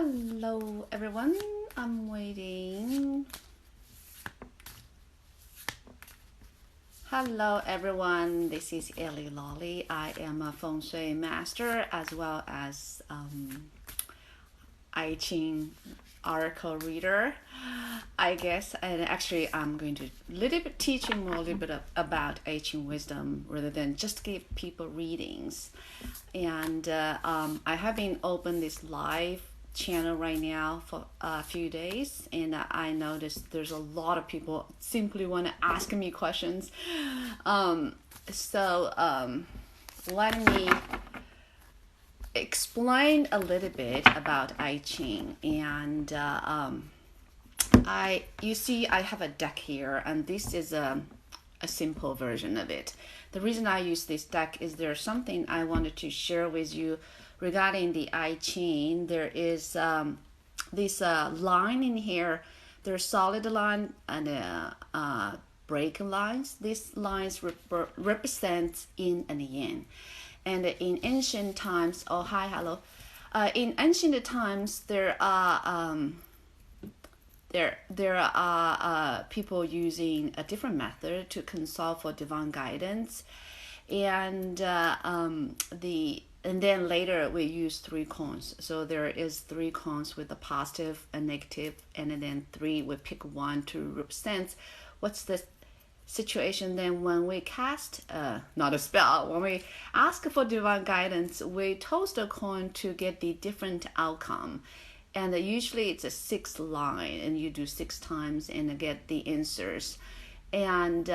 Hello everyone, I'm waiting. Hello everyone, this is Ellie Lolly. I am a Fengshui master as well as Yijing article reader, I guess. And actually, I'm going to little bit teaching more a little bit about Yijing wisdom rather than just give people readings. And I have been open this live channel right now for a few days, and I noticed there's a lot of people simply want to ask me questions. So let me explain a little bit about I Ching. And you see I have a deck here, and this is a simple version of it. The reason I use this deck is there's something I wanted to share with you regarding the I Ching. There is this line in here. There's solid line and break lines. These lines represent yin and yang. And in ancient times, in ancient times, there are people using a different method to consult for divine guidance, and then later we use three coins. So there is three coins with a positive, a negative, and then three. We pick one to represent what's the situation. Then when we cast not a spell, when we ask for divine guidance, we toss the coin to get the different outcome. And usually it's a 6 line, and you do 6 times and get the answers. And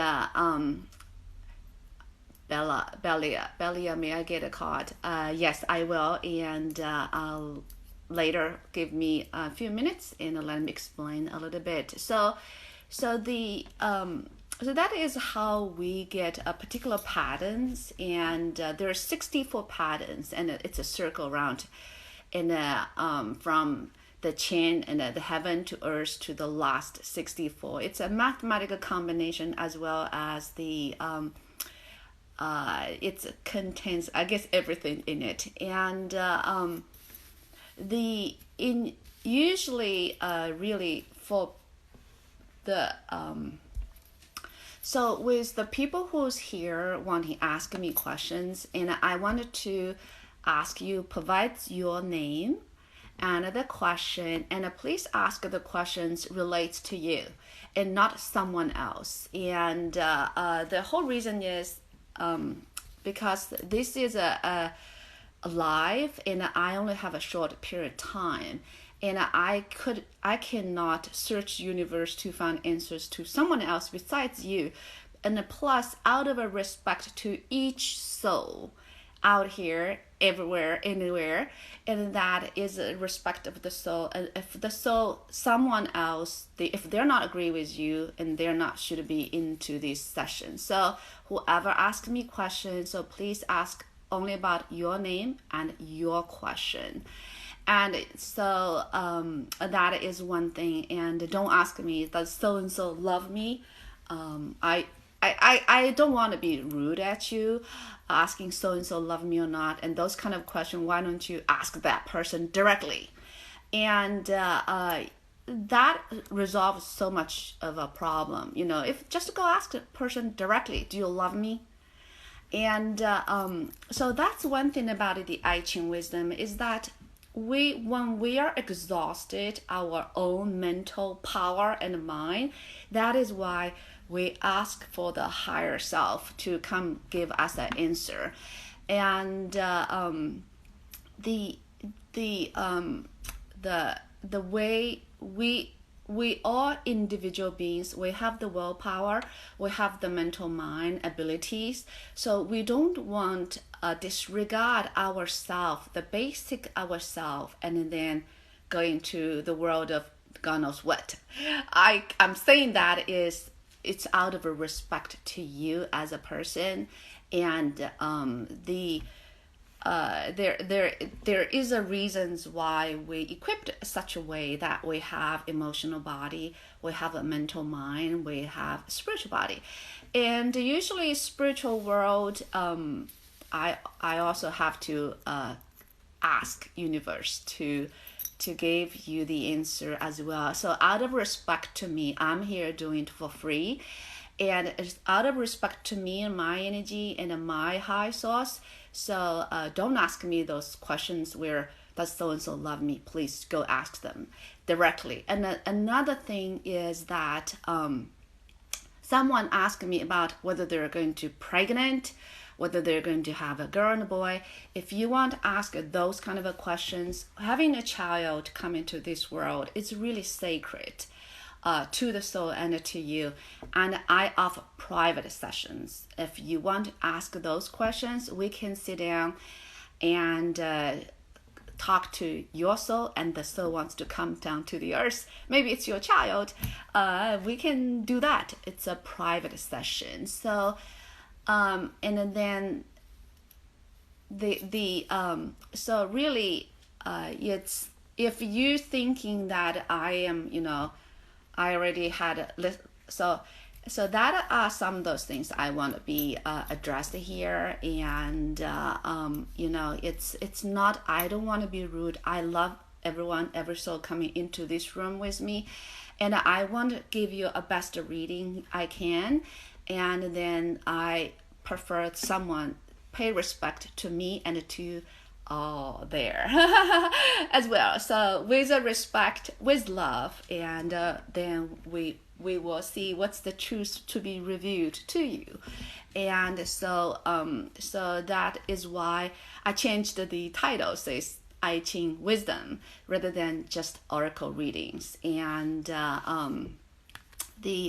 Belia, may I get a card? Yes, I will. And I'll later give me a few minutes and let me explain a little bit. So that is how we get a particular patterns, and there are 64 patterns, and it's a circle around, and from the chain and the heaven to earth to the last 64. It's a mathematical combination as well as the it contains, I guess, everything in it. And usually really for the so with the people who's here wanting to ask me questions, and I wanted to ask you, provide your name and the question, and please ask the questions relates to you and not someone else. And the whole reason is because this is a live, and I only have a short period of time, and I cannot search universe to find answers to someone else besides you. And plus, out of a respect to each soul out here, everywhere, anywhere, and that is a respect of the soul. And if the soul, someone else, if they're not agree with you, and they're not should be into this session. So whoever asks me questions, so please ask only about your name and your question. And so that is one thing. And don't ask me, does so-and-so love me? I don't want to be rude at you, asking so-and-so love me or not. And those kind of questions, why don't you ask that person directly? And that resolves so much of a problem. If just go ask the person directly, do you love me? And so that's one thing about the I Ching wisdom is that when we are exhausted, our own mental power and mind, that is why we ask for the higher self to come give us an answer. And the way we are individual beings, we have the willpower, we have the mental mind abilities, so we don't want disregard ourself, the basic ourself, and then go into the world of God knows what. I'm saying that is it's out of a respect to you as a person, and there is a reasons why we equipped such a way that we have emotional body, we have a mental mind, we have spiritual body. And usually spiritual world, I also have to ask universe to give you the answer as well. So out of respect to me, I'm here doing it for free. And it's out of respect to me and my energy and my high source. So don't ask me those questions where does so-and-so love me? Please go ask them directly. And another thing is that someone asked me about whether they're going to pregnant, whether they're going to have a girl and a boy. If you want to ask those kind of questions, having a child come into this world is really sacred to the soul and to you. And I offer private sessions. If you want to ask those questions, we can sit down and talk to your soul, and the soul wants to come down to the earth. Maybe it's your child. We can do that. It's a private session. So, and then so really, it's if you thinking that I am, I already had so that are some of those things I want to be addressed here. And it's not, I don't want to be rude. I love everyone, every soul coming into this room with me, and I want to give you a best reading I can. And then I prefer someone pay respect to me and to there as well. So with respect, with love, and then we will see what's the truth to be revealed to you. And so that is why I changed the title, says Yijing Wisdom, rather than just oracle readings. And I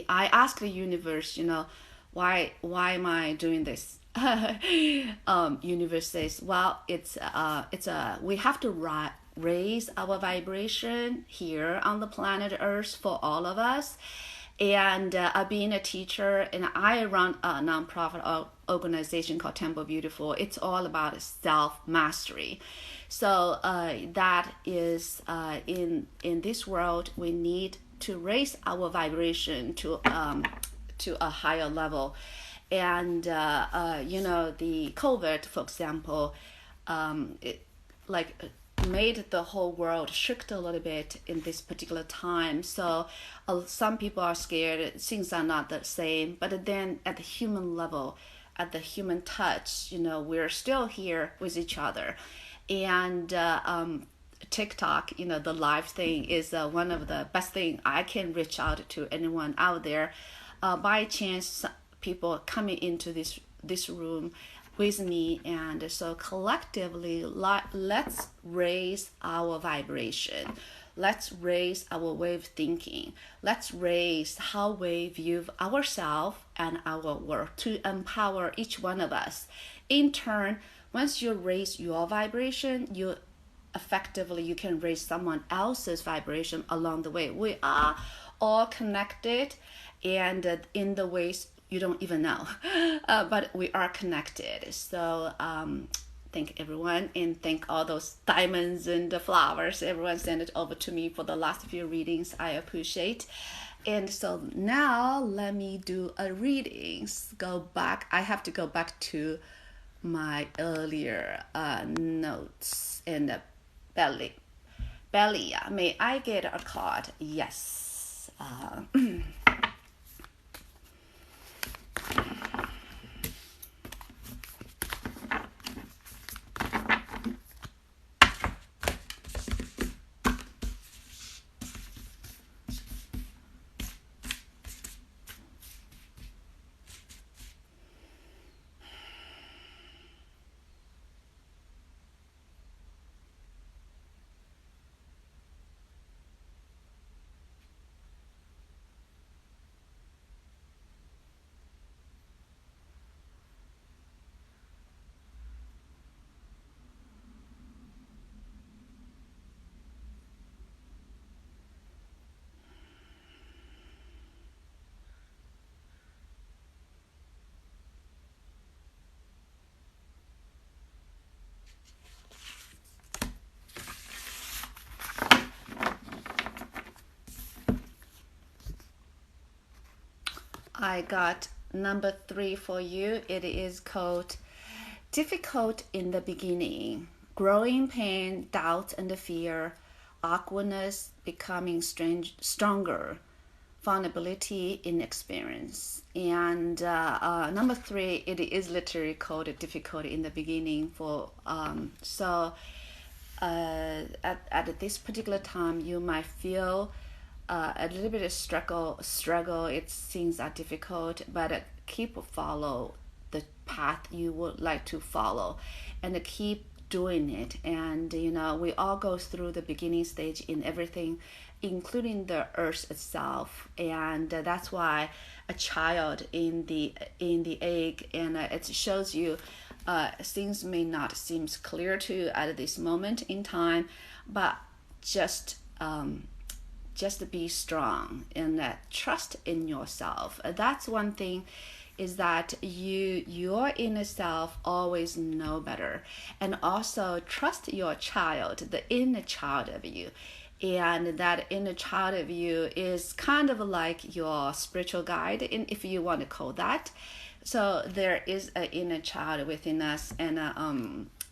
asked the universe, why am I doing this? Universe says, well, we have to raise our vibration here on the planet Earth for all of us. And being a teacher, and I run a nonprofit organization called Temple Beautiful. It's all about self-mastery. So that is in this world, we need to raise our vibration to a higher level. And the COVID, for example, it made the whole world shift a little bit in this particular time. So some people are scared, things are not the same. But then at the human level, at the human touch, we're still here with each other. And TikTok, the live thing is one of the best thing I can reach out to anyone out there. By chance, people coming into this room with me, and so collectively let's raise our vibration, let's raise our way of thinking, let's raise how we view ourselves and our world to empower each one of us. In turn, once you raise your vibration, you can raise someone else's vibration along the way. We are all connected, and in the ways you don't even know, but we are connected. So thank everyone, and thank all those diamonds and the flowers everyone sent it over to me for the last few readings. I appreciate. And so now let me do a readings. I have to go back to my earlier notes. And belly, may I get a card? Yes. I got number 3 for you. It is called Difficult in the Beginning, growing pain, doubt, and fear, awkwardness becoming stronger, vulnerability in experience. And number 3, it is literally called difficulty in the beginning. At this particular time, you might feel a little bit of struggle. It seems are difficult, but keep follow the path you would like to follow, and keep doing it. And we all go through the beginning stage in everything, including the earth itself. And that's why a child in the egg, and it shows you things may not seem clear to you at this moment in time, but just be strong and trust in yourself. That's one thing, is that your inner self always know better. And also trust your child, the inner child of you. And that inner child of you is kind of like your spiritual guide, if you want to call that. So there is an inner child within us, and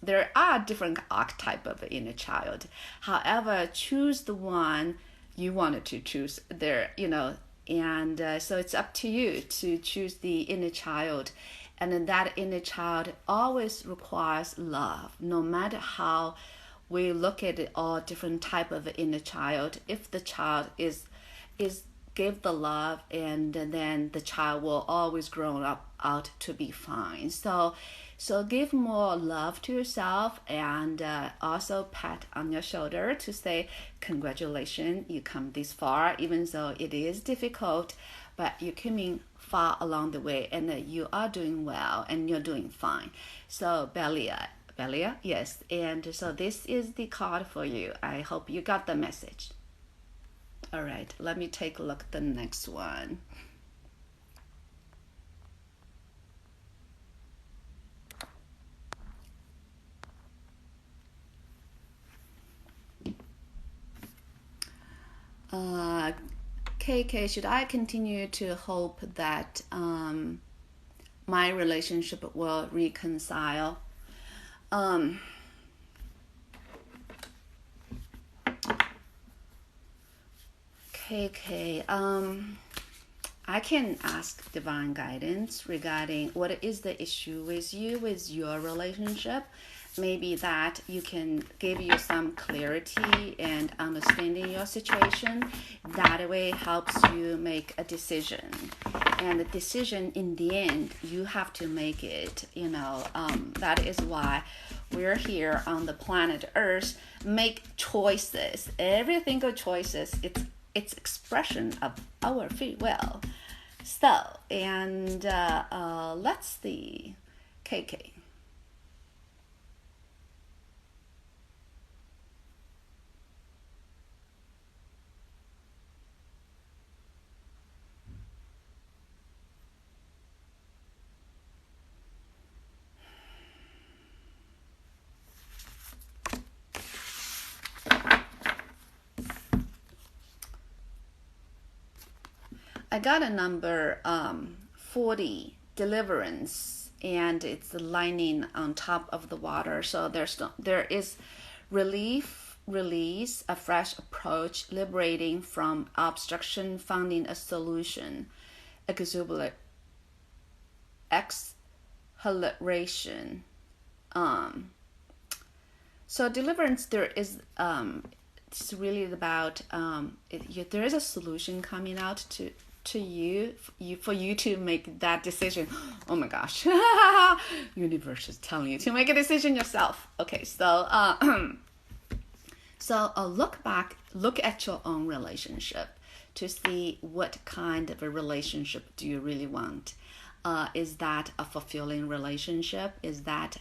there are different archetypes of inner child. However, choose the one you wanted to choose there, and so it's up to you to choose the inner child. And then that inner child always requires love, no matter how we look at it, all different type of inner child. If the child is give the love, and then the child will always grow up out to be fine. So give more love to yourself, and also pat on your shoulder to say, congratulations, you come this far, even though it is difficult, but you're coming far along the way, and you are doing well, and you're doing fine. So Belia, yes. And so this is the card for you. I hope you got the message. All right, let me take a look at the next one. KK, should I continue to hope that my relationship will reconcile? KK, I can ask divine guidance regarding what is the issue with you, with your relationship. Maybe that you can give you some clarity and understanding your situation. That way helps you make a decision. And the decision in the end, you have to make it. That is why we're here on the planet Earth. Make choices. Every single choices, it's expression of our free will. So, and let's see, KK. I got a number 40, deliverance, and it's the lining on top of the water. So there is relief, release, a fresh approach, liberating from obstruction, finding a solution, exhilaration. So deliverance, there is it's really about there is a solution coming out to you for you to make that decision. Oh my gosh, universe is telling you to make a decision yourself. Okay, so look at your own relationship to see what kind of a relationship do you really want. Is that a fulfilling relationship? Is that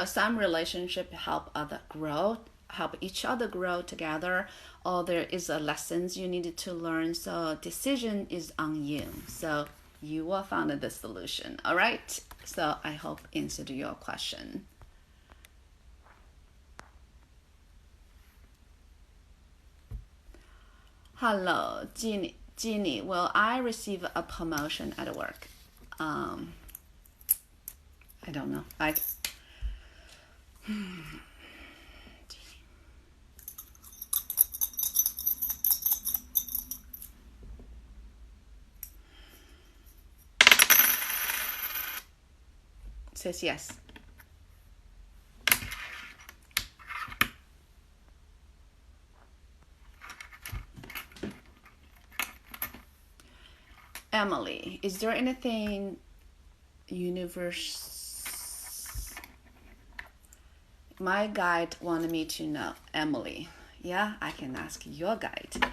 some relationship help each other grow together, or there is a lessons you needed to learn. So decision is on you. So you will find the solution. All right. So I hope answered your question. Hello, Jeannie. Will I receive a promotion at work? I don't know. Says yes. Emily, is there anything my guide wanted me to know? Emily, yeah, I can ask your guide.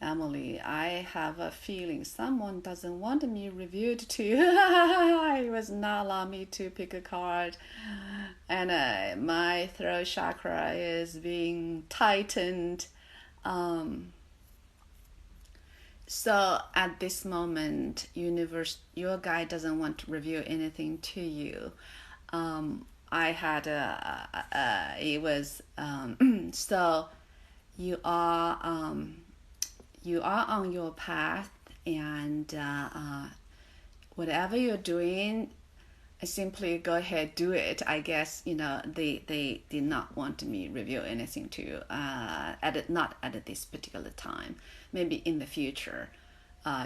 Emily, I have a feeling someone doesn't want me reviewed too. It was not allow me to pick a card, and my throat chakra is being tightened. So at this moment, universe, your guide doesn't want to reveal anything to you. I had it was so you are on your path, and whatever you're doing, simply go ahead, do it. I guess they did not want me reveal anything to you not at this particular time. Maybe in the future,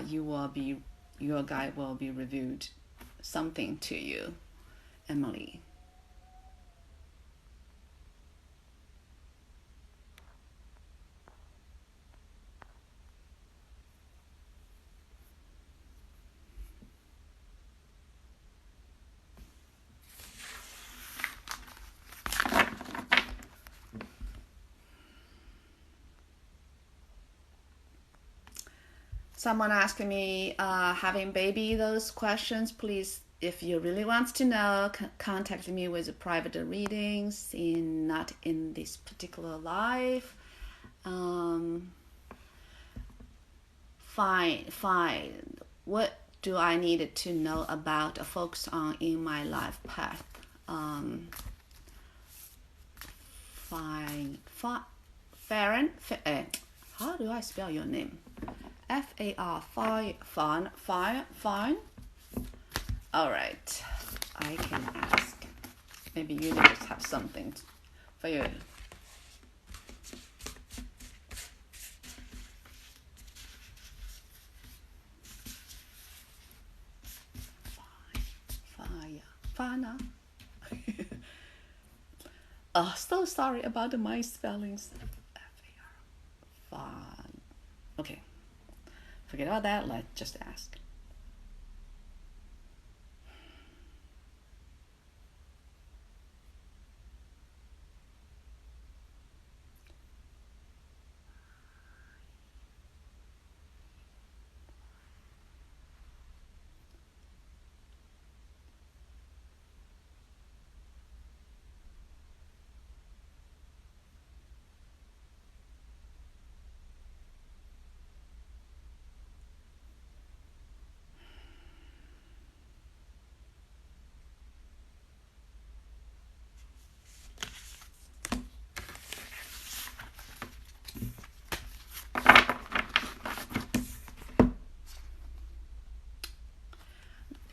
your guide will be revealed something to you, Emily. Someone asked me, having baby, those questions, please, if you really want to know, contact me with private readings, not in this particular life. Fine. What do I need to know about focus on in my life path? Fine. Farron? How do I spell your name? Far, fine. All right, I can ask. Maybe you just have something for you. Fine. Oh, so sorry about my spellings. Fine. Okay. Forget about that. Let's just ask.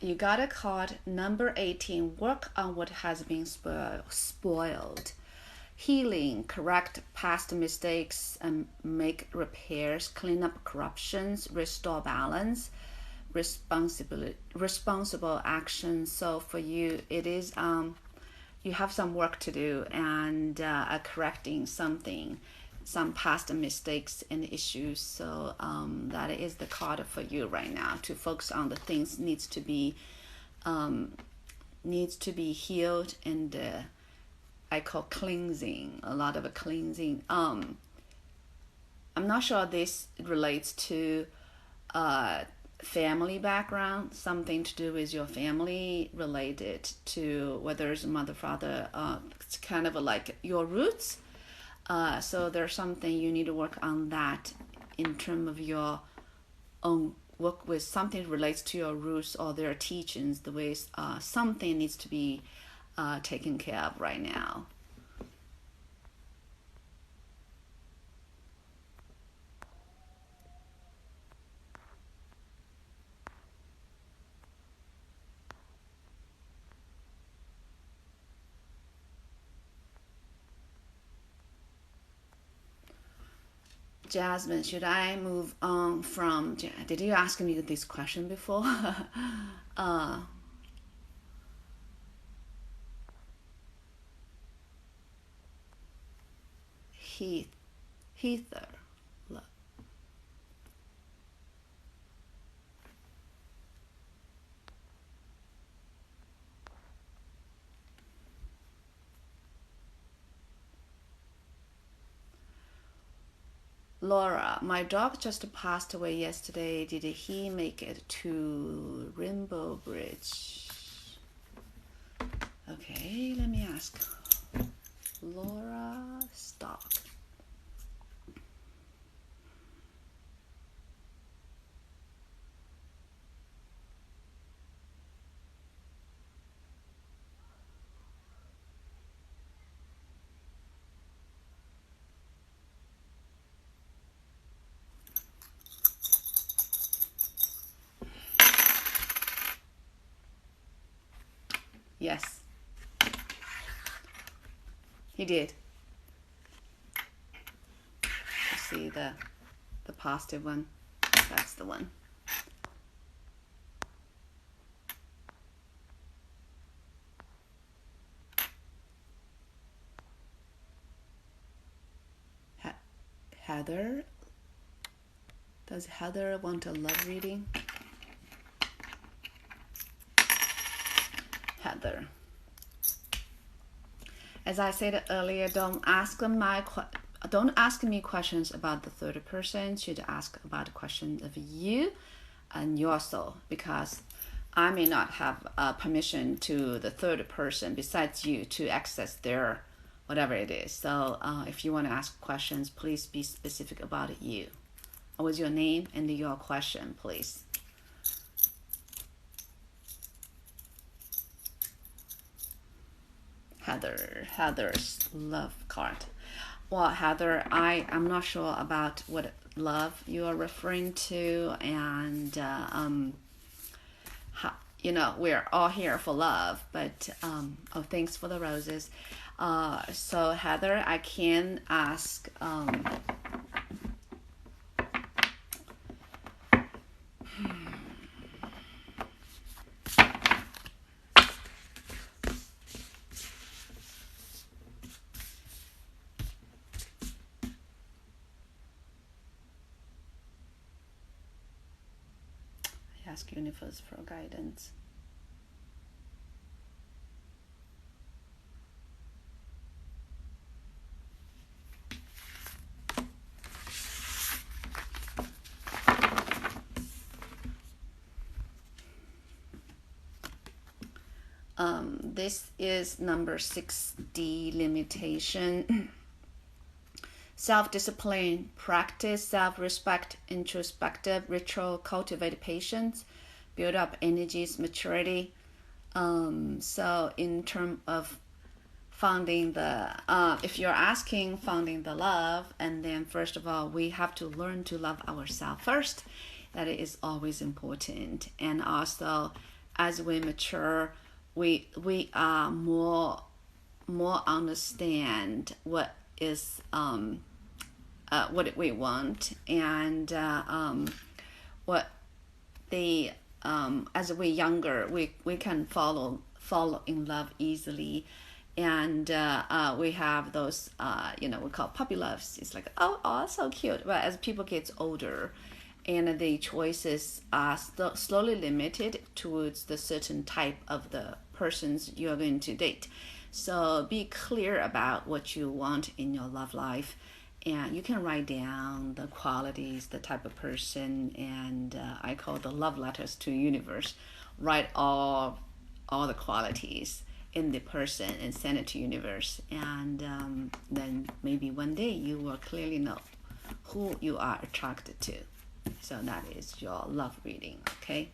You got a card, number 18, work on what has been spoiled. Healing, correct past mistakes, and make repairs, clean up corruptions, restore balance. responsible action. So for you, it is you have some work to do, and correcting some past mistakes and issues. So that is the card for you right now, to focus on the things needs to be healed, and I call cleansing, a lot of cleansing. I'm not sure this relates to family background, something to do with your family, related to whether it's mother, father. It's kind of like your roots. So there's something you need to work on that in terms of your own work with something relates to your roots or their teachings, the ways something needs to be taken care of right now. Jasmine, should I move on from? Did you ask me this question before? uh, Heath, Heather. Laura, my dog just passed away yesterday. Did he make it to Rainbow Bridge? Okay, let me ask. Laura Stock. Yes, he did. You see the positive one. That's the one. Heather. Does Heather want a love reading? Heather. As I said earlier, don't ask me questions about the third person. Should ask about questions of you and your soul, because I may not have permission to the third person besides you to access their whatever it is. So if you want to ask questions, please be specific about you. What's your name and your question, please? Heather's love card. Well, Heather, I'm not sure about what love you are referring to, and we're all here for love, but thanks for the roses. So Heather, I can ask. Ask universe for guidance. This is number 6D, limitation. Self-discipline, practice self-respect, introspective ritual, cultivate patience, build up energies, maturity. So in terms of finding if you're asking finding the love, and then first of all, we have to learn to love ourselves first. That is always important. And also, as we mature, we are more understand what is what we want, and what the as we're younger, we can fall in love easily, and we have those we call puppy loves. It's like, oh, so cute. But as people get older, and the choices are slowly limited towards the certain type of the persons you're going to date. So be clear about what you want in your love life, and you can write down the qualities, the type of person, and I call the love letters to universe. Write all the qualities in the person and send it to universe, and then maybe one day you will clearly know who you are attracted to. So that is your love reading, okay?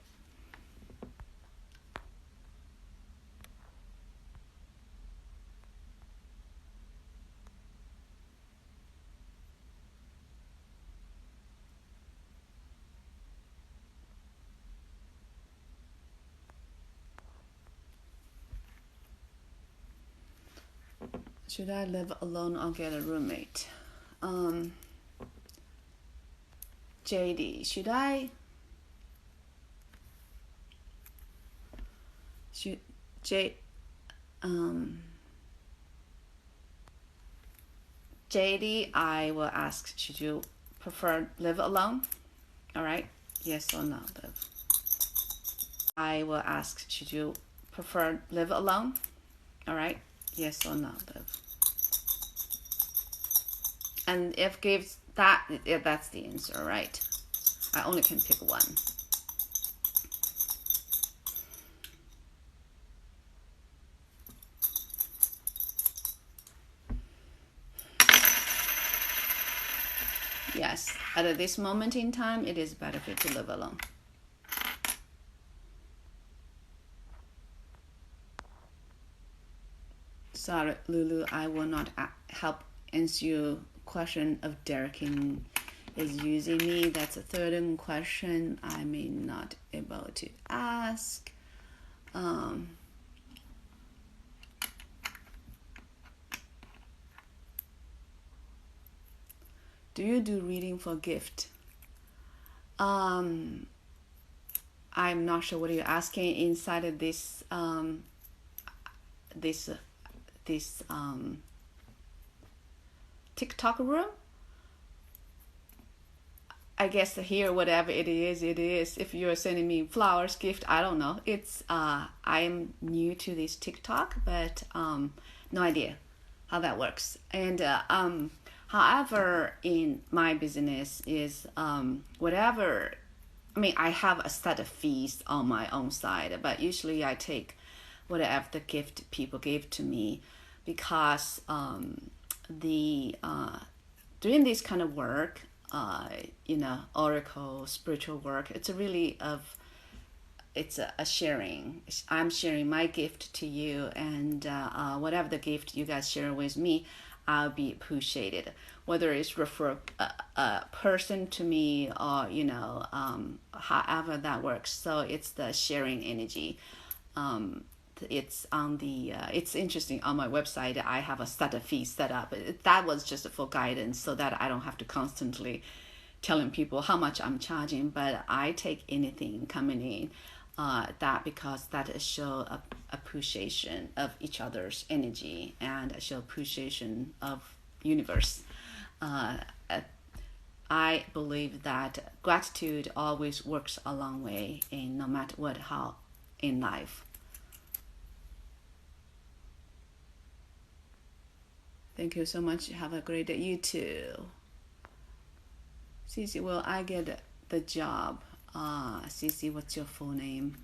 Should I live alone or get a roommate? JD, should J JD, I will ask, should you prefer live alone? All right, yes or no, live. I will ask, should you prefer live alone? All right, yes or no, live. And if gives that, yeah, that's the answer, right? I only can pick one. Yes, at this moment in time, it is better for you to live alone. Sorry, Lulu, I will not help answer your question of Derek is using me. That's a third question I may not able to ask. Do you do reading for gift? I'm not sure what you're asking inside of this TikTok room. I guess here, whatever it is, it is. If you're sending me flowers, gift, I don't know. It's I'm new to this TikTok, but no idea how that works. And however, in my business is whatever. I mean, I have a set of fees on my own side, but usually I take whatever the gift people give to me, because doing this kind of work, oracle spiritual work, it's a sharing. I'm sharing my gift to you, and whatever the gift you guys share with me, I'll be appreciated. Whether it's refer a person to me, or however that works. So it's the sharing energy. It's on the it's interesting, on my website I have a set of fees set up. That was just for guidance, so that I don't have to constantly telling people how much I'm charging, but I take anything coming in, that because that is show appreciation of each other's energy, and show appreciation of universe. I believe that gratitude always works a long way, in no matter how in life. Thank you so much. Have a great day. You too. Cici, will I get the job? Cici, what's your full name?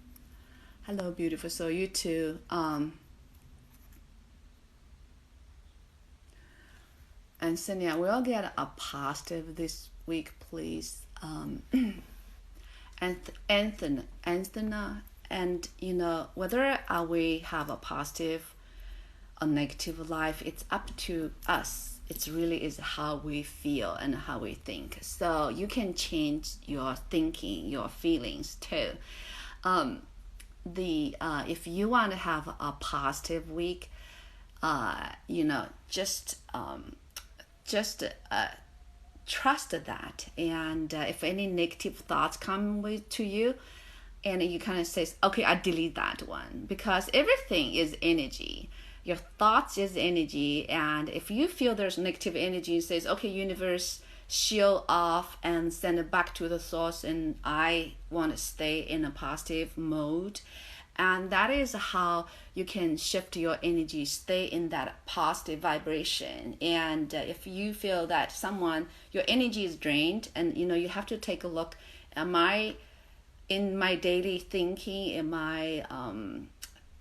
Hello, beautiful. So you too. And Sonia, we'll get a positive this week, please. And Anthony, and whether we have a positive or negative life, it's up to us. It really is how we feel and how we think. So you can change your thinking, your feelings too. If you want to have a positive week, just trust that. And if any negative thoughts come to you, and you kind of say, okay, I delete that one, because everything is energy. Your thoughts is energy, and if you feel there's negative energy, it says, okay, universe, shield off and send it back to the source, and I want to stay in a positive mode. And that is how you can shift your energy, stay in that positive vibration. And if you feel that your energy is drained, and you have to take a look, am I in my daily thinking, am I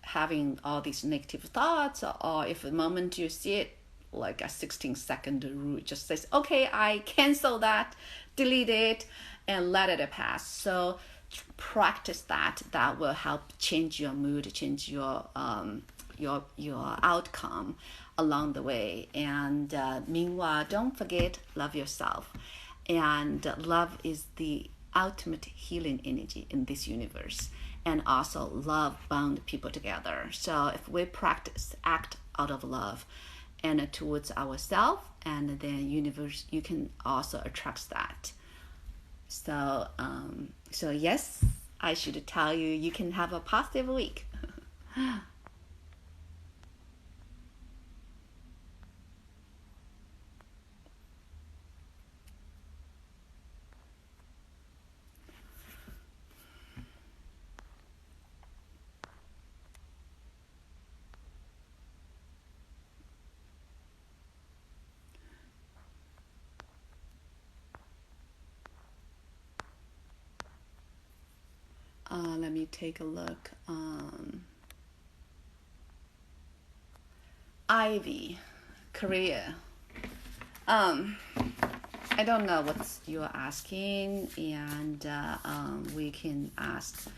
having all these negative thoughts? Or if the moment you see it, like a 16-second rule, just says, okay, I cancel that, delete it, and let it pass. So practice that. That will help change your mood, change your outcome along the way. And meanwhile, don't forget, love yourself. And love is the ultimate healing energy in this universe. And also, love bound people together. So if we practice act out of love and towards ourselves, and then universe, you can also attract that. So yes, I should tell you, you can have a positive week. Let me take a look. Ivy, Korea. I don't know what you're asking, and we can ask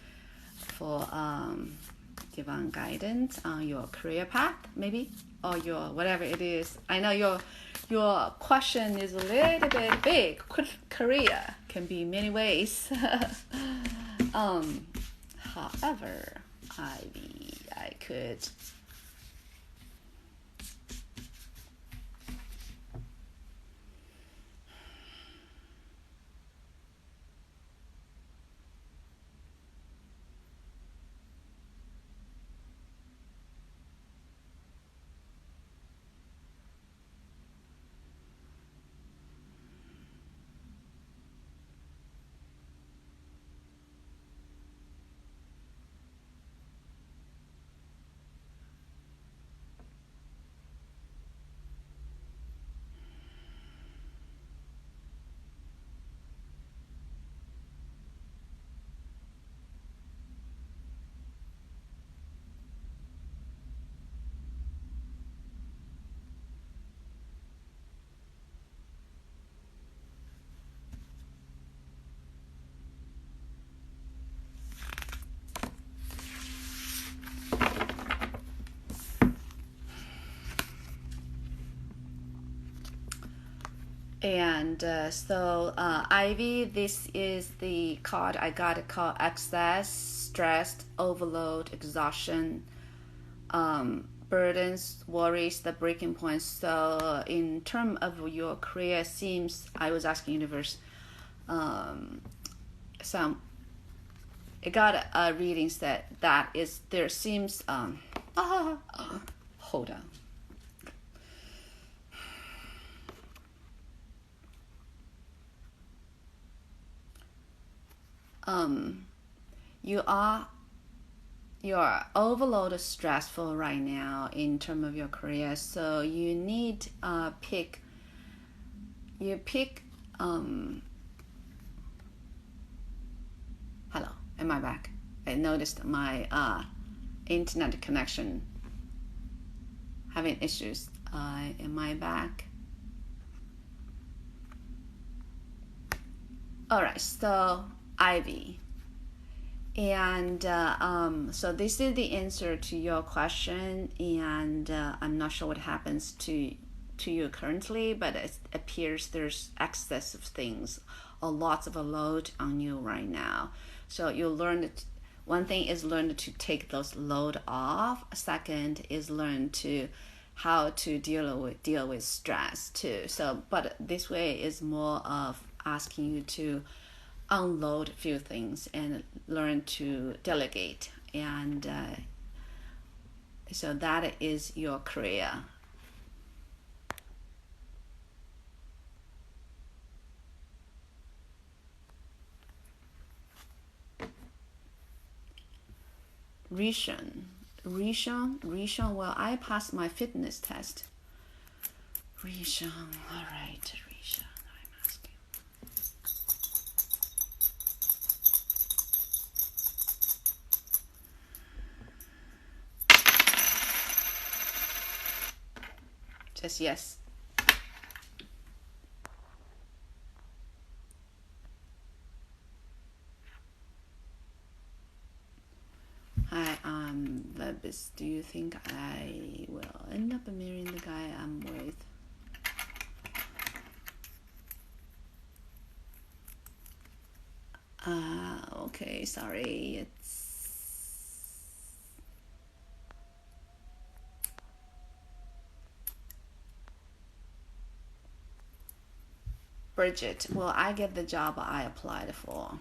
for divine guidance on your career path, maybe, or your whatever it is. I know your question is a little bit big. Career can be many ways. However, I could. And Ivy, this is the card I got called excess, stress, overload, exhaustion, burdens, worries, the breaking point. So in terms of your career, seems I was asking universe, some it got a reading that is there seems hold on. You're overloaded, stressful right now in terms of your career, so you need pick hello, am I back? I noticed my internet connection having issues. Am I back? All right, so Ivy. And so this is the answer to your question, and I'm not sure what happens to you currently, but it appears there's excess of things or lots of a load on you right now. So you learn one thing is learn to take those load off. Second is learn to how to deal with stress too. So, but this way is more of asking you to unload a few things and learn to delegate. And so that is your career. Rishon, well, I passed my fitness test. Rishon, all right, Rishon, I'm asking. Just yes. Hi, Lebis, do you think I will end up marrying the guy I'm with? Okay, sorry, it's... Bridget, will I get the job I applied for?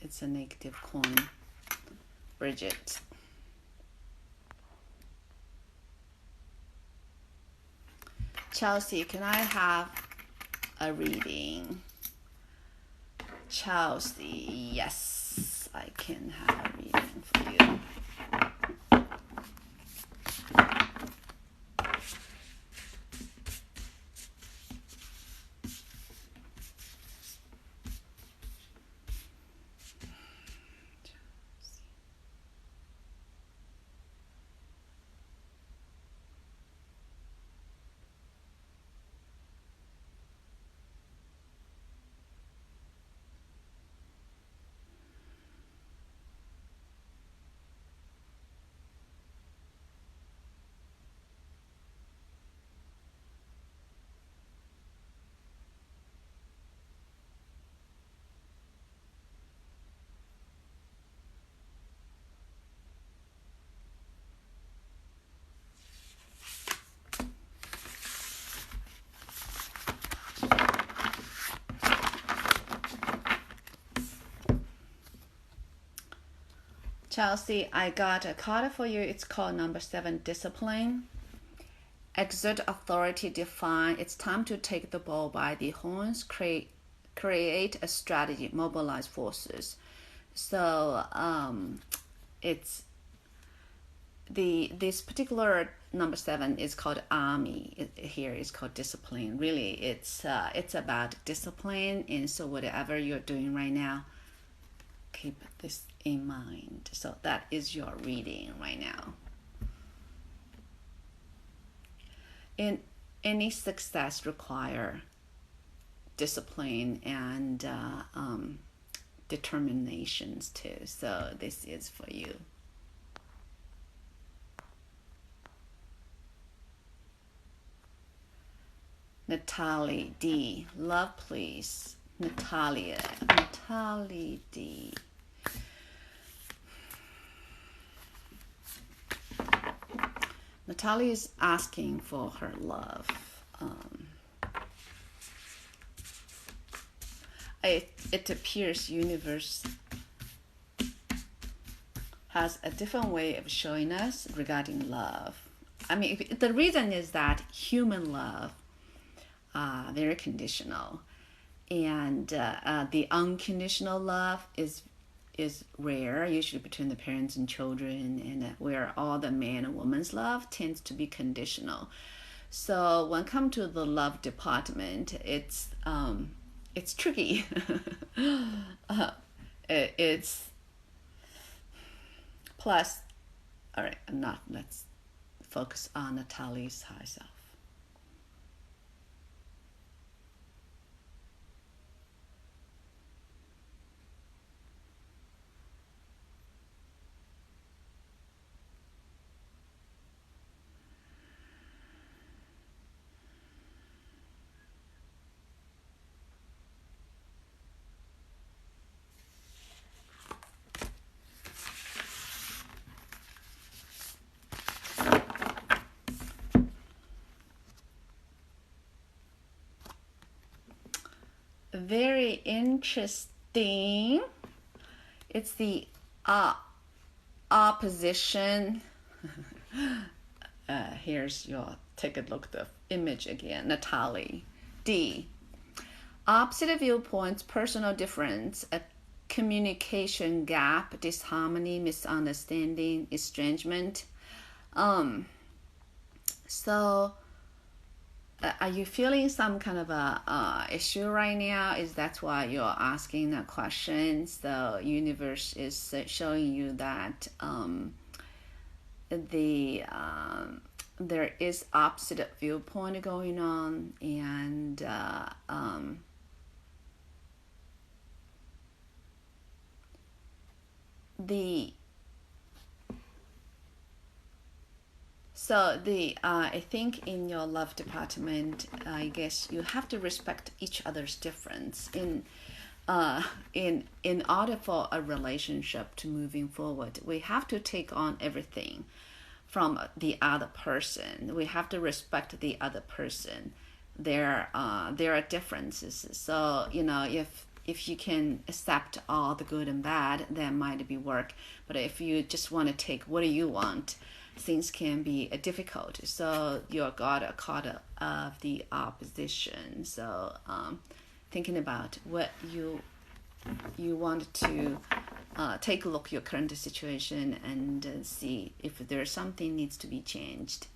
It's a negative coin. Bridget. Chelsea, can I have a reading? Chelsea, yes, I can have a reading for you. Chelsea, I got a card for you. It's called number 7, discipline. Exert authority, define. It's time to take the bull by the horns, create a strategy, mobilize forces. So it's this particular number 7 is called army. Here is called discipline. Really, it's about discipline. And so whatever you're doing right now, keep this in mind. So that is your reading right now. In any success require discipline and determinations too. So this is for you. Natalie D. Love, please. Natalie D. Natalie is asking for her love. It appears universe has a different way of showing us regarding love. I mean, the reason is that human love very conditional, and the unconditional love is rare, usually between the parents and children, and where all the man and woman's love tends to be conditional. So when it comes to the love department, it's tricky. It's plus, all right, let's focus on Natalie's high self. very interesting. It's the opposition. Here's your, take a look at the image again. Natalie. D. Opposite viewpoints, personal difference, a communication gap, disharmony, misunderstanding, estrangement. So are you feeling some kind of a issue right now? Is that why you're asking a question? So universe is showing you that there is opposite viewpoint going on, and I think in your love department, I guess you have to respect each other's difference in order for a relationship to moving forward. We have to take on everything from the other person. We have to respect the other person. There are differences. So if you can accept all the good and bad, that might be work. But if you just want to take what you want, things can be difficult. So you're got a caught of the opposition. So thinking about what you want to take a look at your current situation and see if there's something needs to be changed.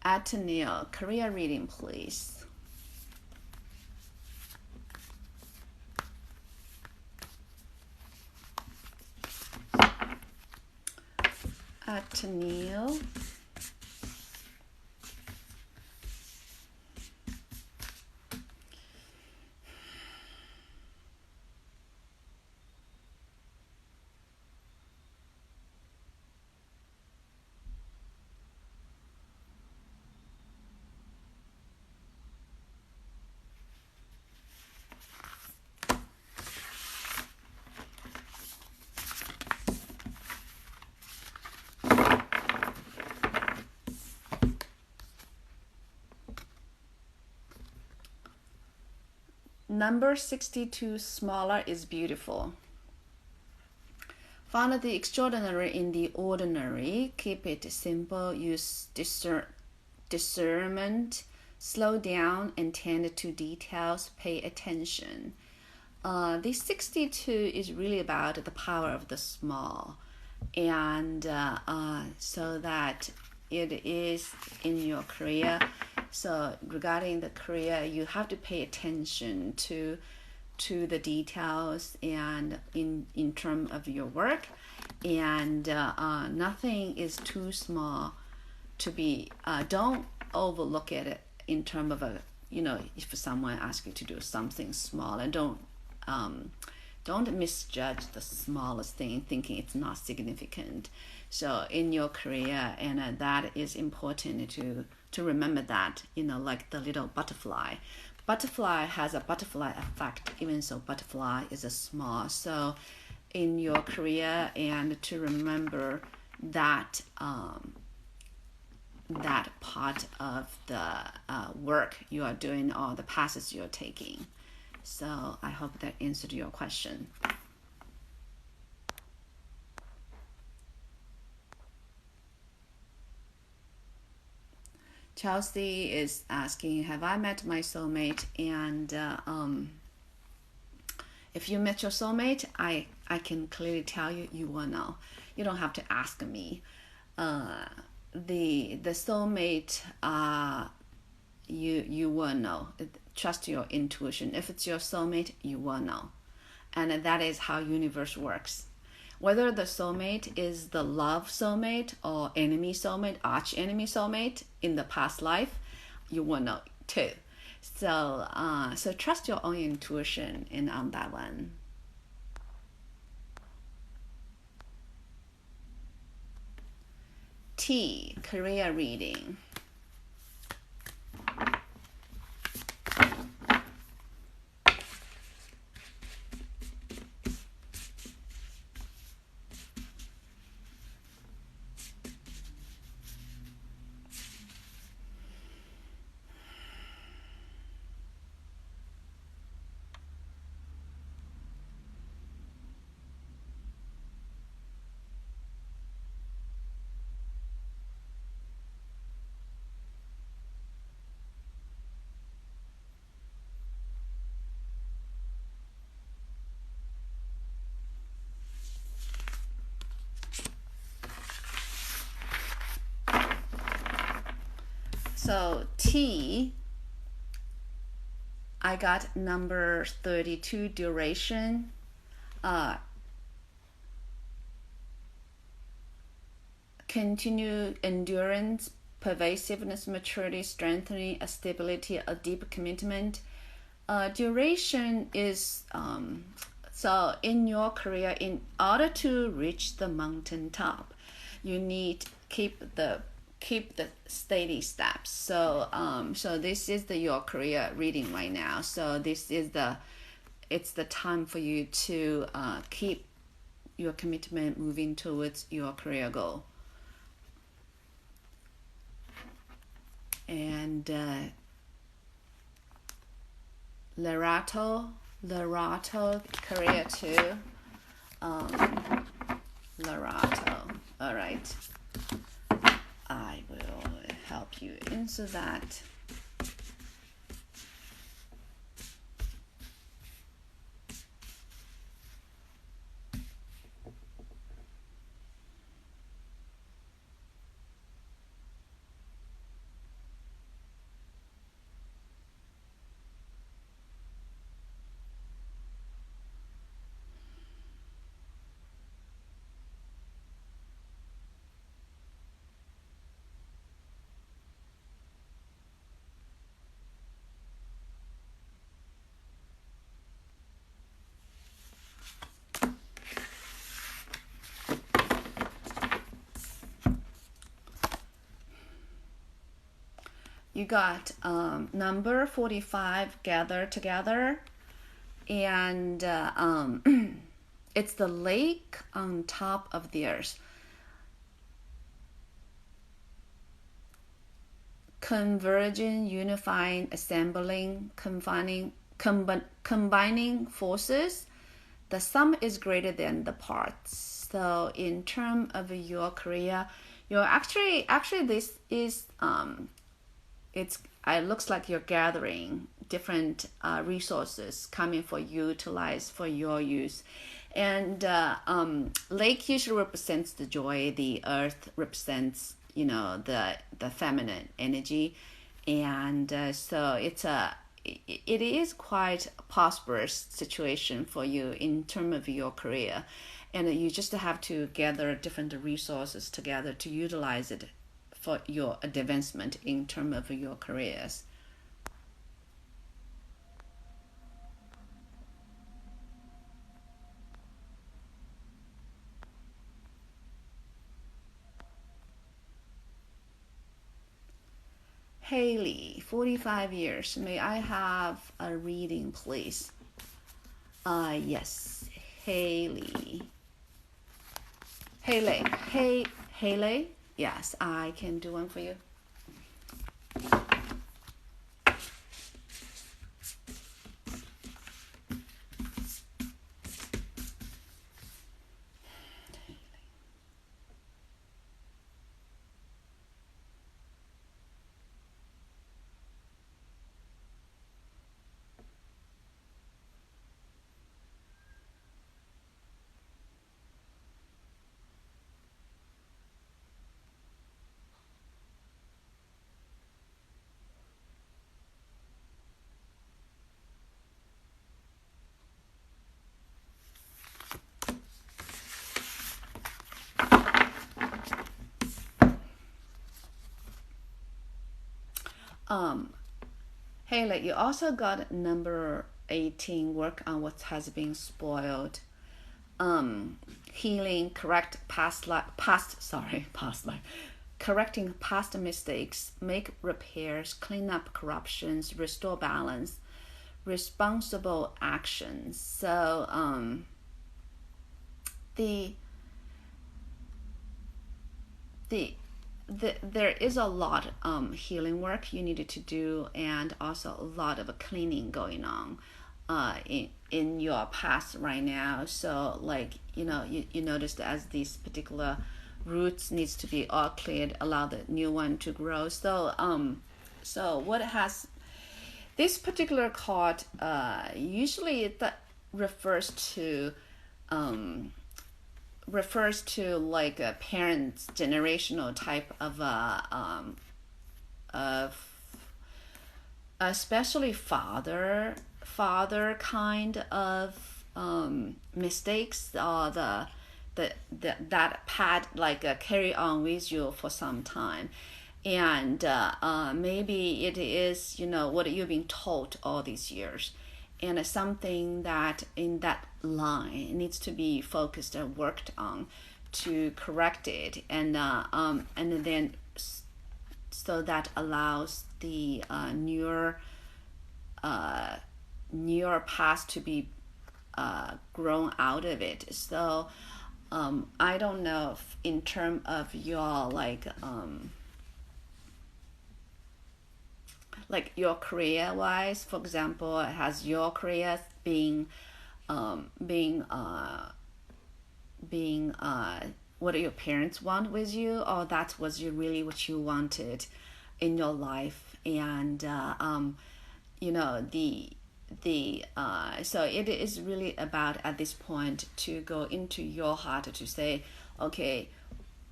Ateneo, career reading, please. Ateneo. Number 62, smaller is beautiful. Find the extraordinary in the ordinary. Keep it simple. Use discernment. Slow down and tend to details. Pay attention. The 62 is really about the power of the small. And so that it is in your career. So regarding the career, you have to pay attention to the details and in terms of your work, and nothing is too small to be. Don't overlook it in terms of if someone asks you to do something small, and don't misjudge the smallest thing thinking it's not significant. So in your career, and that is important to remember that, like the little butterfly. Butterfly has a butterfly effect, even so butterfly is a small. So in your career, and to remember that that part of the work you are doing or the passes you're taking. So I hope that answered your question. Chelsea is asking, have I met my soulmate? And if you met your soulmate, I can clearly tell you, you will know. You don't have to ask me. The soulmate, you will know. Trust your intuition. If it's your soulmate, you will know. And that is how universe works. Whether the soulmate is the love soulmate or enemy soulmate, arch enemy soulmate in the past life, you will know too. So trust your own intuition on that one. T, career reading. So T, I got number 32, duration. Continue endurance, pervasiveness, maturity, strengthening, stability, a deep commitment. Duration is so in your career, in order to reach the mountain top, you need keep the steady steps. So this is your career reading right now. So this is it's the time for you to keep your commitment moving towards your career goal. And Lerato, career 2. Lerato. All right. I will help you answer that. You got number 45, gather together, and it's the lake on top of the earth. Converging, unifying, assembling, combining forces. The sum is greater than the parts. So in terms of your career, you're actually this is it looks like you're gathering different resources coming for you, utilize for your use. And lake usually represents the joy. The earth represents, the feminine energy. And so it is quite a prosperous situation for you in terms of your career. And you just have to gather different resources together to utilize it for your advancement in terms of your careers. Haley, 45 years. May I have a reading, please? Yes, Haley. Haley. Yes, I can do one for you. Haley, you also got number 18, work on what has been spoiled. Healing, correcting past life, correcting past mistakes, make repairs, clean up corruptions, restore balance, responsible actions. So there is a lot healing work you needed to do, and also a lot of cleaning going on in your past right now. So you noticed as these particular roots needs to be all cleared, allow the new one to grow. So what has this particular card usually that refers to like a parent's generational type of of especially father kind of mistakes, or that pad like carry on with you for some time. And maybe it is, what you've been taught all these years, and something that in that line needs to be focused and worked on to correct it. And then so that allows the newer past to be grown out of it. So I don't know if in terms of your like your career wise, for example, has your career being what your parents want with you, or that was really what you wanted in your life? And so it is really about at this point to go into your heart to say, okay,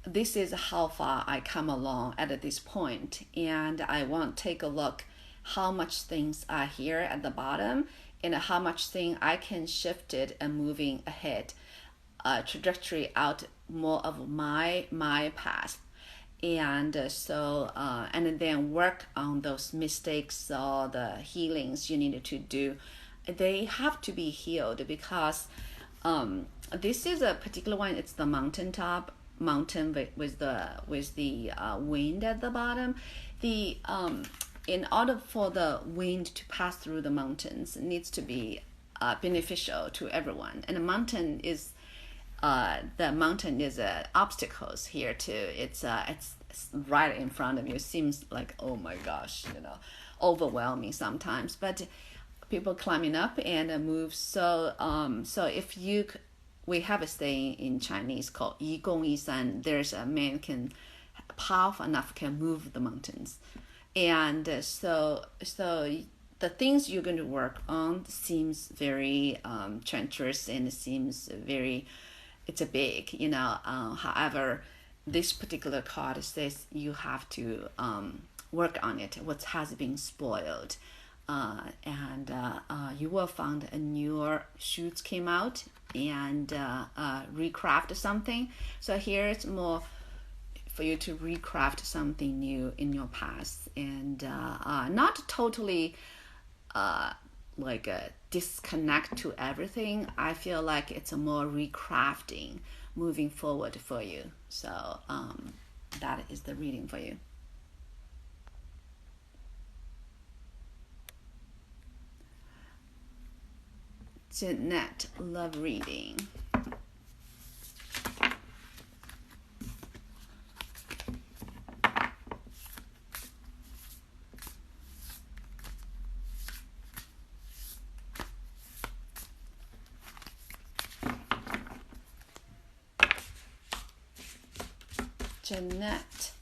this is how far I come along at this point, and I want to take a look how much things are here at the bottom, and how much thing I can shift it and moving ahead, trajectory out more of my path. And and then work on those mistakes or the healings you needed to do. They have to be healed, because this is a particular one. It's the mountain with the wind at the bottom. The in order for the wind to pass through the mountains, it needs to be beneficial to everyone. And the mountain is obstacles here too. It's right in front of you. It seems like, oh my gosh, overwhelming sometimes. But people climbing up and move. So if we have a saying in Chinese called 一公一山. There's a man can powerful enough can move the mountains, and so the things you're going to work on seems very treacherous, and it seems very, it's a big, however, this particular card says you have to work on it, what has been spoiled. And you will find a newer shoots came out, and recraft something. So here it's more for you to recraft something new in your past, and not totally like a disconnect to everything. I feel like it's a more recrafting moving forward for you. So that is the reading for you. Jeanette, love reading. Jeanette.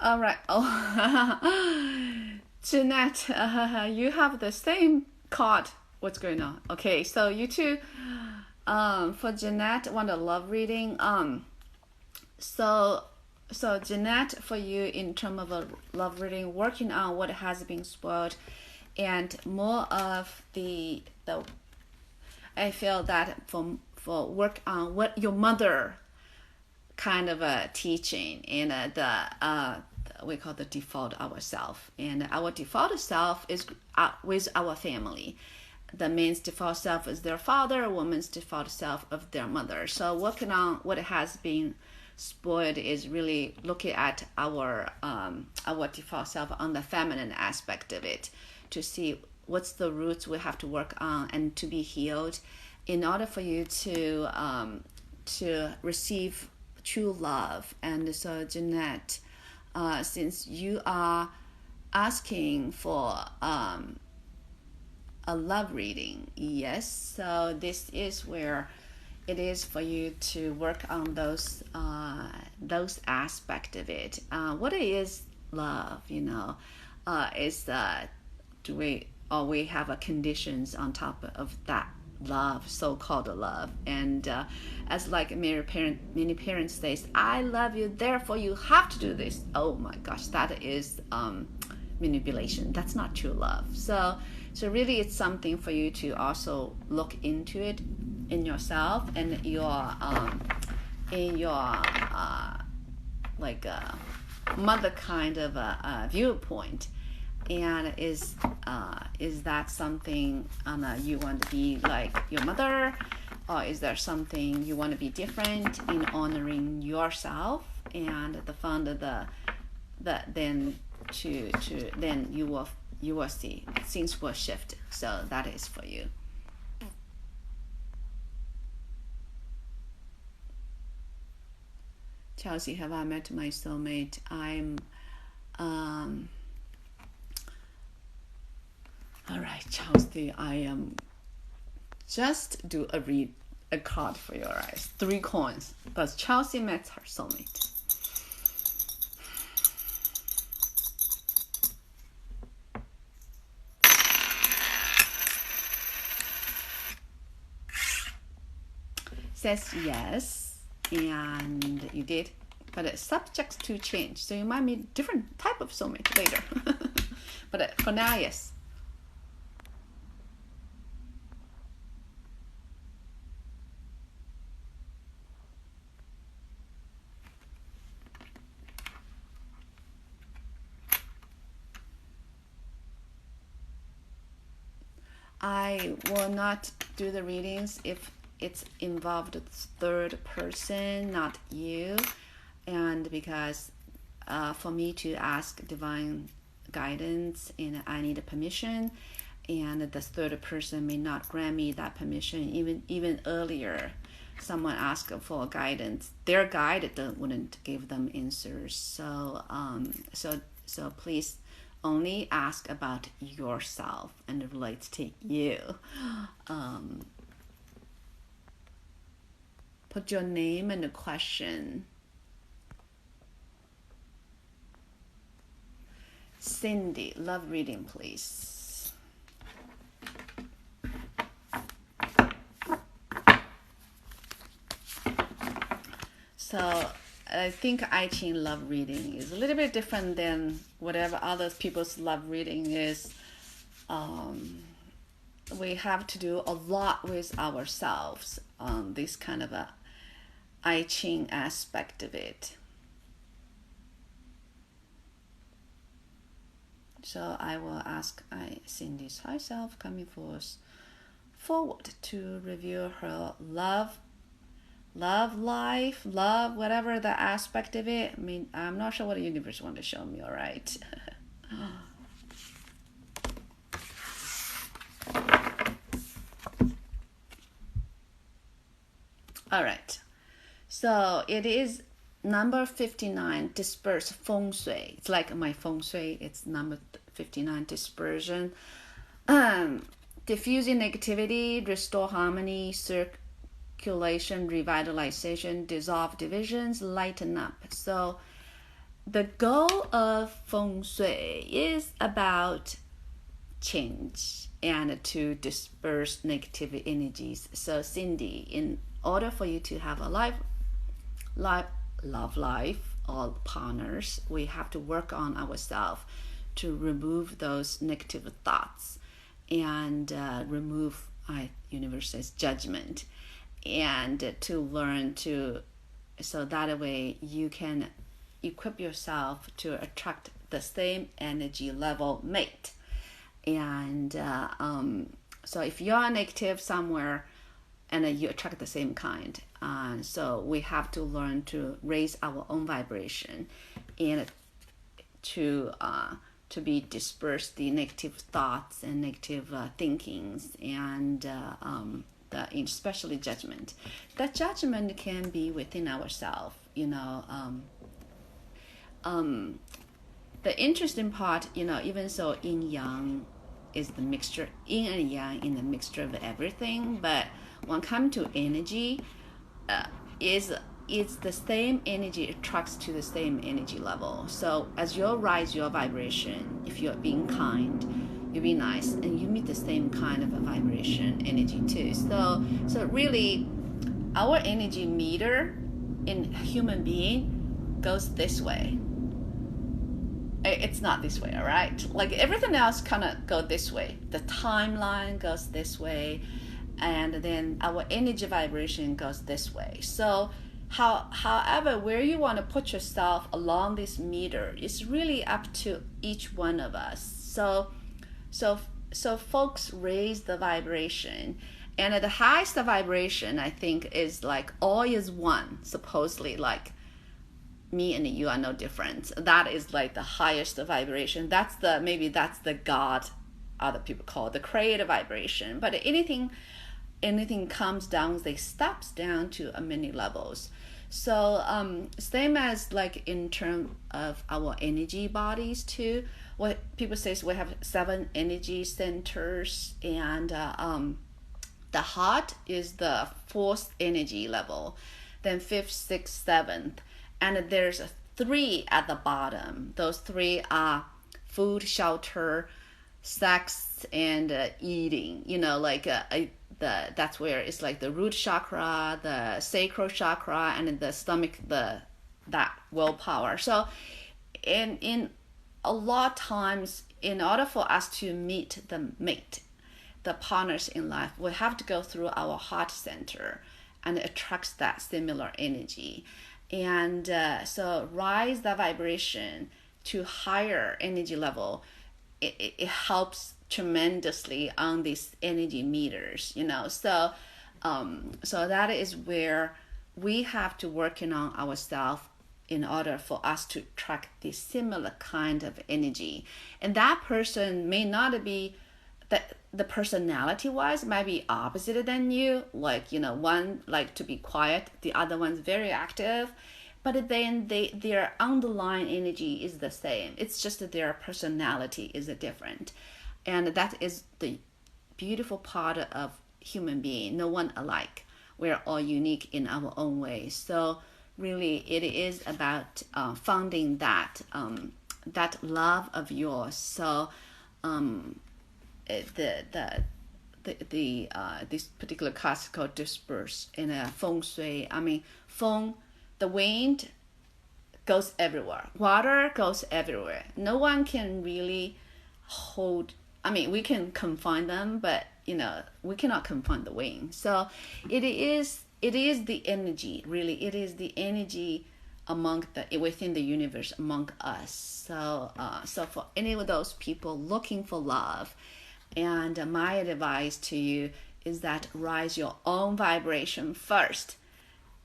All right. Oh, Jeanette, you have the same card. What's going on? Okay, so you two, for Jeanette, want a love reading. So Jeanette, for you in terms of a love reading, working on what has been spoiled, and more of the I feel that for work on what your mother kind of teaching, and we call the default ourself, and our default self is with our family. The man's default self is their father, woman's default self of their mother. So working on what has been spoiled is really looking at our default self on the feminine aspect of it, to see what's the roots we have to work on and to be healed in order for you to receive true love. And so Jeanette, since you are asking for a love reading, yes, so this is where it is for you to work on those aspects of it. What is love? Is do we have a conditions on top of that love, so-called love? And as like many parents says, I love you, therefore you have to do this. Oh my gosh, that is manipulation. That's not true love. So really, it's something for you to also look into it in yourself and in your mother kind of a viewpoint. And is that something you want to be like your mother, or is there something you want to be different in honoring yourself? And the fund of then you will see things will shift. So that is for you. Chelsea, have I met my soulmate? I'm all right, Chelsea, I am just do a card for your eyes. 3 coins. But Chelsea met her soulmate. Says yes, and you did, but it's subject to change. So you might meet different type of soulmate later. But for now, yes. I will not do the readings if it's involved third person, not you, and because for me to ask divine guidance, and I need a permission, and the third person may not grant me that permission. Even earlier, someone asked for guidance, their guide wouldn't give them answers. So please only ask about yourself and it relates to you. Put your name and the question. Cindy, love reading, please. So I think Yijing love reading is a little bit different than whatever other people's love reading is. We have to do a lot with ourselves on this kind of a Yijing aspect of it. So I will ask Cindy's high self coming forward to review her love life, love, whatever the aspect of it. I mean, I'm not sure what the universe want to show me, all right? All right. So it is number 59, disperse Fengshui. It's like my Fengshui. It's number 59, dispersion. Diffusing negativity, restore harmony, circulation, revitalization, dissolve divisions, lighten up. So the goal of Fengshui is about change and to disperse negative energies. So Cindy, in order for you to have a love life or partners, we have to work on ourselves to remove those negative thoughts and remove universe's judgment, and to learn to, so that way you can equip yourself to attract the same energy level mate. And so if you're negative somewhere and you attract the same kind. So we have to learn to raise our own vibration, and to be disperse the negative thoughts and negative thinkings, and especially judgment. That judgment can be within ourselves. The interesting part, even so, yin yang is the mixture, yin and yang in the mixture of everything. But when it comes to energy, is the same energy attracts to the same energy level. So as you rise your vibration, if you're being kind, you be nice, and you meet the same kind of a vibration energy too. So really, our energy meter in human being goes this way. It's not this way, all right? Like everything else kind of go this way. The timeline goes this way, and then our energy vibration goes this way. So however, where you want to put yourself along this meter is really up to each one of us. So folks raise the vibration, and the highest vibration, I think, is like all is one. Supposedly, like me and you are no different. That is like the highest vibration. Maybe that's the God, other people call it the creative vibration. But anything comes down, they steps down to many levels. So same as like in terms of our energy bodies too. What people say is we have 7 energy centers, and the heart is the 4th energy level, then 5th, 6th, 7th, and there's 3 at the bottom. Those 3 are food, shelter, sex, and eating. That's where it's like the root chakra, the sacral chakra, and the stomach, that willpower. So in a lot of times, in order for us to meet the partners in life, we have to go through our heart center, and it attracts that similar energy. And so rise the vibration to higher energy level. It helps tremendously on these energy meters, So that is where we have to work on ourselves in order for us to track the similar kind of energy. And that person may not be the personality wise might be opposite than you. Like, one like to be quiet, the other one's very active. But then their underlying energy is the same. It's just that their personality is different. And that is the beautiful part of human being. No one alike. We're all unique in our own way. So really, it is about finding that love of yours. So this particular classical disperse in a Fengshui. I mean, Feng, the wind goes everywhere. Water goes everywhere. No one can really hold. I mean, we can confine them, but we cannot confine the wind. So it is the energy. Really, it is the energy within the universe among us. So for any of those people looking for love, and my advice to you is that rise your own vibration first.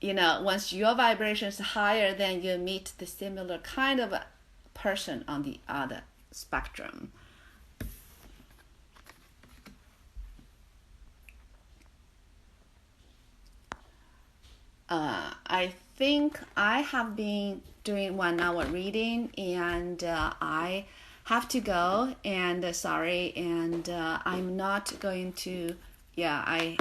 Once your vibration is higher, then you meet the similar kind of a person on the other spectrum. I think I have been doing 1 hour reading, and I have to go, and sorry, and I'm not going to, I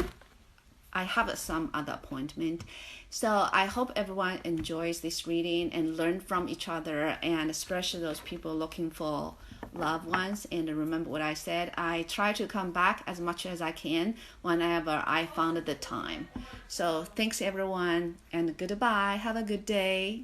have some other appointment. So I hope everyone enjoys this reading and learn from each other, and especially those people looking for loved ones. And remember what I said, I try to come back as much as I can whenever I found the time. So thanks everyone, and goodbye. Have a good day.